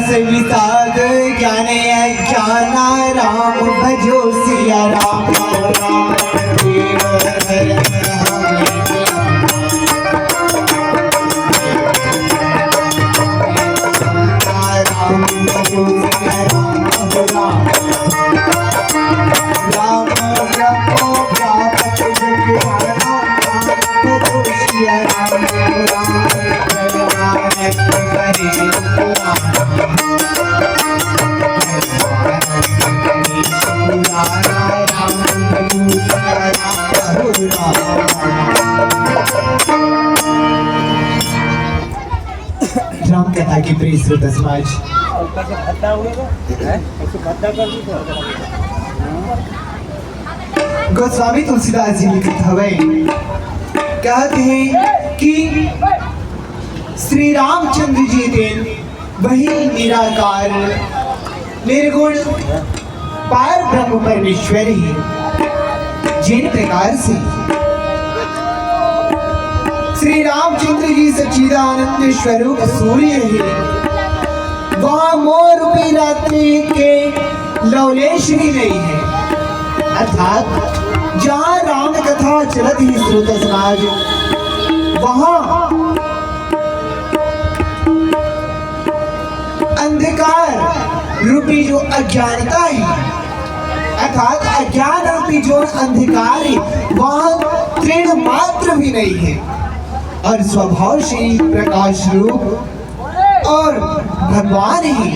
रस विषाद ज्ञान अज्ञान राम भजो सिया राम राम देव हर राम भजो सिया राम राम राम ब्रह्मो व्यापक जग राम भजो सिया राम राम राम कथा की प्रिय श्रोता समाज, गोस्वामी तुलसीदास जी लिखित हवे कहते हैं कि श्री रामचंद्र जी देन वही निराकार निर्गुण पार ब्रह्म परमेश्वरी जिन प्रकार से श्री रामचंद्र जी सच्चिदानंद स्वरूप सूर्य है, वह मोर रूपी रात्रि के लवलेश भी नहीं है। अर्थात जहाँ राम कथा चलत ही श्रोता समाज, वहाँ अंधकार रूपी जो अज्ञानता है, अर्थात अज्ञान रूपी जो अंधकार है, वह तृण मात्र भी नहीं है और स्वभाव से प्रकाश रूप और भगवान ही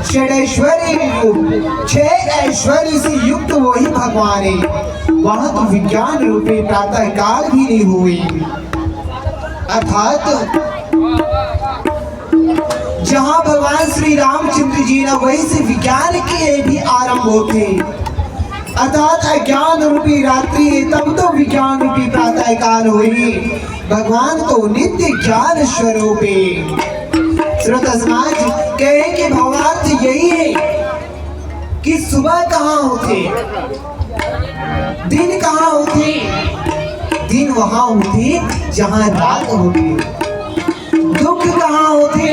षडैश्वर्य रूप 6 ऐश्वर्य से युक्त वही भगवान है। वहां तो विज्ञान रूपी प्रातः काल भी नहीं हुई, अर्थात जहां भगवान श्री रामचंद्र जी ने वही से विज्ञान के भी आरंभ होते, अर्थात अज्ञान रूपी रात्रि तब तो विज्ञान रूपी प्रातः काल हुई। भगवान तो नित्य ज्ञान स्वरूप है। श्रोता समाज कहे कि भावार्थ यही है कि सुबह कहाँ होते, दिन कहाँ होते, दिन वहां होते जहां रात होती, दुख कहाँ होते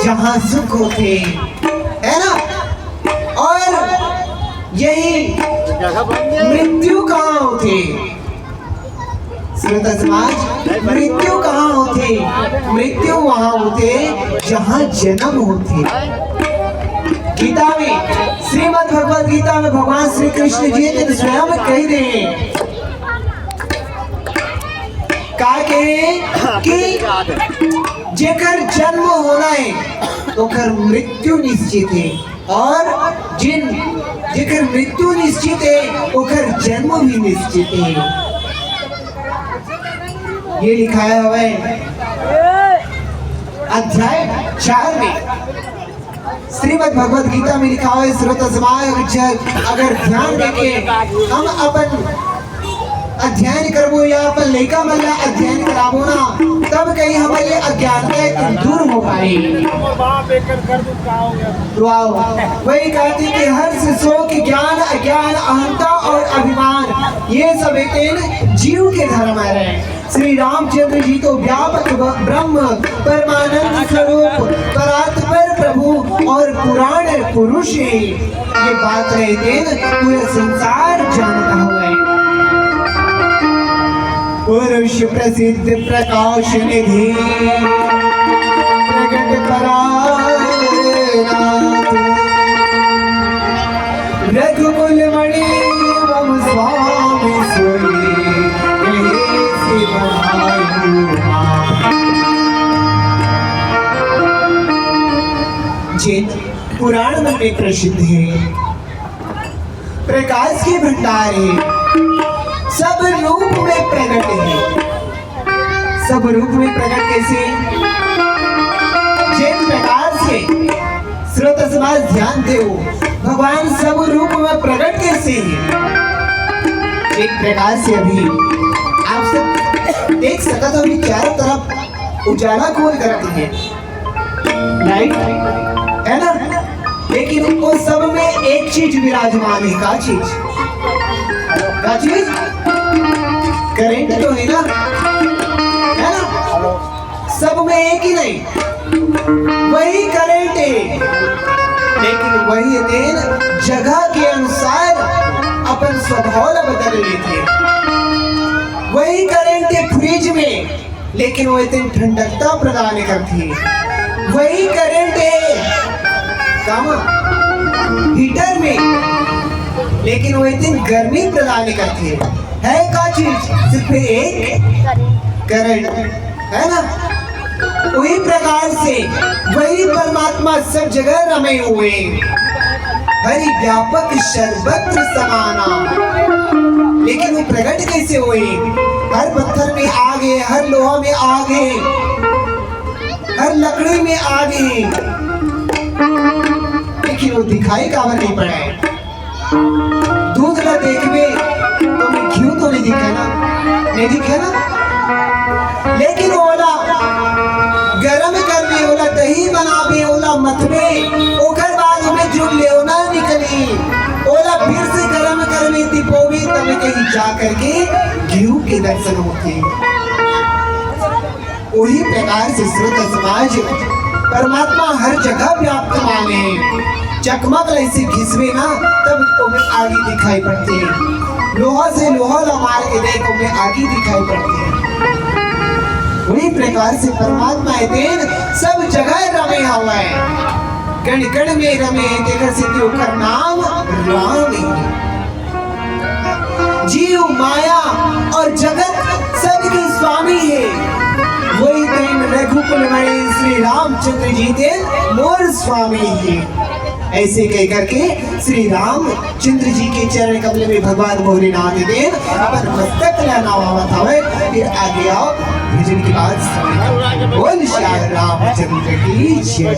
जहां सुख होते, है ना। और यही मृत्यु कहाँ होती, श्रोता समाज मृत्यु कहाँ होती, मृत्यु वहां होते जहां जन्म होते। गीता में श्रीमद् भगवद गीता में भगवान श्री कृष्ण जी ने स्वयं कह दे कि जेकर जन्म होना है ओकर मृत्यु निश्चित है, और जेकर मृत्यु निश्चित है ओकर जन्म भी निश्चित है। ये लिखाया हुआ है अध्याय 4 में श्रीमद् भगवद गीता में लिखा हुआ है। श्रोता समाज अगर ध्यान देके हम अपन अध्ययन करबो या अपन लड़का मल्ला अध्ययन कराबो ना, तब कहीं हमारे अज्ञानता दूर हो पाए। वही कहते कि हर्ष शोक ज्ञान अज्ञान अहंता और अभिमान ये सब एक जीव के धर्म है। श्री रामचंद्र जी तो व्यापक ब्रह्म परमानंद स्वरूप परात्पर प्रभु और पुराण पुरुष है। ये बात रहते पूरे संसार जानता हुआ है। पुरुष प्रसिद्ध प्रकाश निधि प्रगट परानाथ रघुकुल मणि मम स्वामी सोई जिन पुराण में प्रसिद्ध है, प्रकाश के भंडार है, सब रूप में प्रकट है। सब रूप में प्रकट कैसे, जिन प्रकार से श्रोता समाज ध्यान दे, भगवान सब रूप में प्रकट कैसे है। एक प्रकार से अभी आप सब देख सकते हो कि चारों तरफ उजाला कौन करती है, लाइट है ना, लेकिन उस सब में एक चीज विराजमान है। क्या चीज, क्या चीज, करंट तो है ना, है ना। सब में एक ही नहीं, वही करंट है, लेकिन वही दिन जगह के अनुसार अपन स्वभाव बदल लेते। वही करंट है फ्रिज में, लेकिन वो दिन ठंडकता प्रदान करती है। वही करंट है हीटर में, लेकिन वो दिन गर्मी प्रदान करती है का चीज सिर्फ एक करंट है ना। वही प्रकार से वही परमात्मा सब जगह रमे हुए, हरि व्यापक सर्वत्र समाना, लेकिन वो प्रकट कैसे हुए? हर पत्थर में आ गए, हर लोहा में आ गए, हर लकड़ी में आ गए, लेकिन वो दिखाई काबर नहीं पड़ा है। दूध ना देखवे तो मैं घी तो नहीं दिखे ना, नहीं दिखे ना, लेकिन ओला गरम करने, ओला दही बनावे, ओला मथवे, ओकर बाद हमें जुड़ ले ना निकली, ओला फिर से गरम करने तिपोवे, तब कहीं जा करके घी के दर्शन होते। वही प्रकार से श्रोता समाज परमात्मा हर जगह व्याप्त माने। चकमक ऐसे घिसवे ना तब तुम्हें आगे दिखाई पड़ती है, लोहा से लोहा ला मार के देखो में आगे दिखाई पड़ती है। वही प्रकार से परमात्मा देन सब जगह रमे हुआ है, कण कण में रमे, तेकर से क्यों कर नाम राम है। जीव माया और जगत सबके स्वामी है। वही दिन रघुकुल में श्री रामचंद्र जी दे मोर स्वामी है। ऐसे कह करके श्री रामचंद्र जी के चरण कमल में भगवान भोलेनाथ देव अपन मस्तक लेना था। फिर आगे आओ भजन के बाद बोल श्री रामचंद्र की जय।